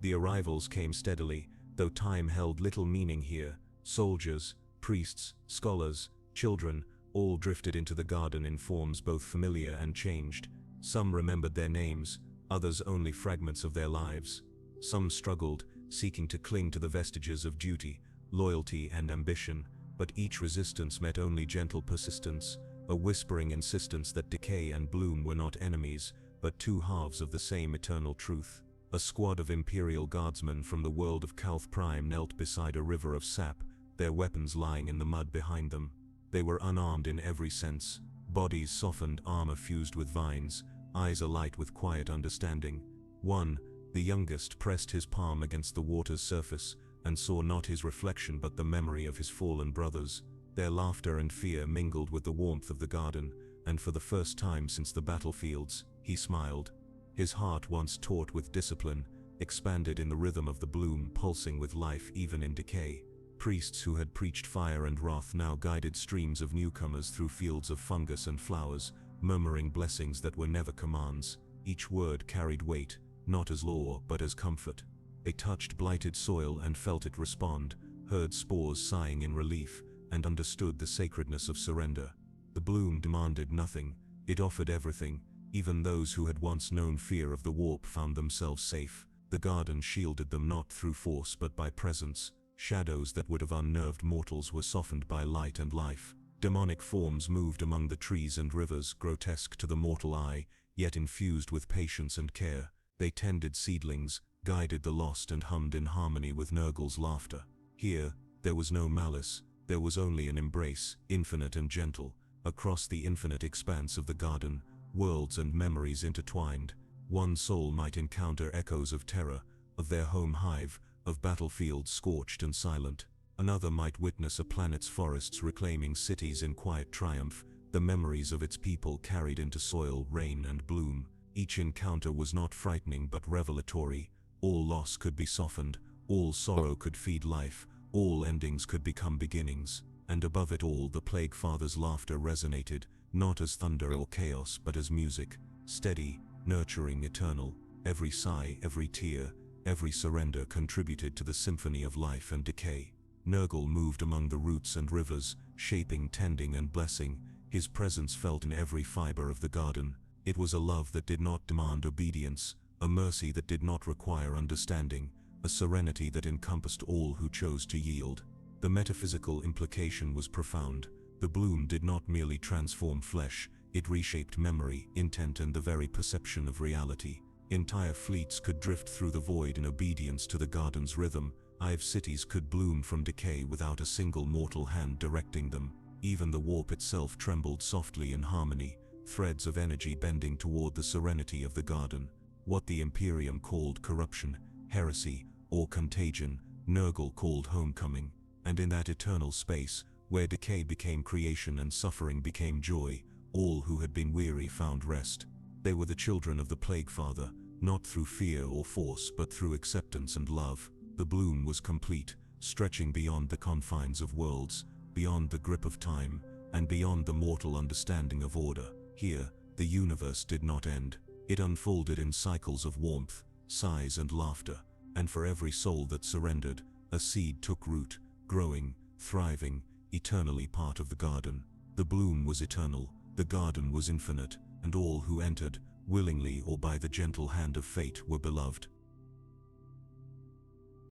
The arrivals came steadily, though time held little meaning here. Soldiers, priests, scholars, children, all drifted into the garden in forms both familiar and changed. Some remembered their names, others only fragments of their lives. Some struggled, seeking to cling to the vestiges of duty, loyalty, and ambition, but each resistance met only gentle persistence, a whispering insistence that decay and bloom were not enemies, but two halves of the same eternal truth. A squad of Imperial guardsmen from the world of Calth Prime knelt beside a river of sap, their weapons lying in the mud behind them. They were unarmed in every sense, bodies softened, armor fused with vines, eyes alight with quiet understanding. One, the youngest, pressed his palm against the water's surface, and saw not his reflection but the memory of his fallen brothers. Their laughter and fear mingled with the warmth of the garden, and for the first time since the battlefields, he smiled. His heart, once taut with discipline, expanded in the rhythm of the bloom, pulsing with life even in decay. Priests who had preached fire and wrath now guided streams of newcomers through fields of fungus and flowers, murmuring blessings that were never commands. Each word carried weight, not as law but as comfort. They touched blighted soil and felt it respond, heard spores sighing in relief, and understood the sacredness of surrender. The bloom demanded nothing, it offered everything, Even those who had once known fear of the warp found themselves safe. The garden shielded them not through force but by presence. Shadows that would have unnerved mortals were softened by light and life. Demonic forms moved among the trees and rivers, grotesque to the mortal eye, yet infused with patience and care. They tended seedlings, guided the lost, and hummed in harmony with Nurgle's laughter. Here, there was no malice, there was only an embrace, infinite and gentle. Across the infinite expanse of the garden, worlds and memories intertwined. One soul might encounter echoes of terror, of their home hive, of battlefields scorched and silent. Another might witness a planet's forests reclaiming cities in quiet triumph, the memories of its people carried into soil, rain, and bloom. Each encounter was not frightening but revelatory. All loss could be softened, all sorrow could feed life, all endings could become beginnings. And above it all, the Plague Father's laughter resonated, not as thunder or chaos but as music, steady, nurturing, eternal. Every sigh, every tear, every surrender contributed to the symphony of life and decay. Nurgle moved among the roots and rivers, shaping, tending, and blessing, his presence felt in every fiber of the garden. It was a love that did not demand obedience, a mercy that did not require understanding, a serenity that encompassed all who chose to yield. The metaphysical implication was profound. The bloom did not merely transform flesh, it reshaped memory, intent, and the very perception of reality. Entire fleets could drift through the void in obedience to the garden's rhythm. Hive cities could bloom from decay without a single mortal hand directing them. Even the warp itself trembled softly in harmony, threads of energy bending toward the serenity of the garden. What the Imperium called corruption, heresy, or contagion, Nurgle called homecoming. And in that eternal space, where decay became creation and suffering became joy, all who had been weary found rest. They were the children of the Plague Father, not through fear or force but through acceptance and love. The bloom was complete, stretching beyond the confines of worlds, beyond the grip of time, and beyond the mortal understanding of order. Here, the universe did not end. It unfolded in cycles of warmth, sighs, and laughter, and for every soul that surrendered, a seed took root, growing, thriving, eternally part of the garden. The bloom was eternal, the garden was infinite, and all who entered, willingly or by the gentle hand of fate, were beloved.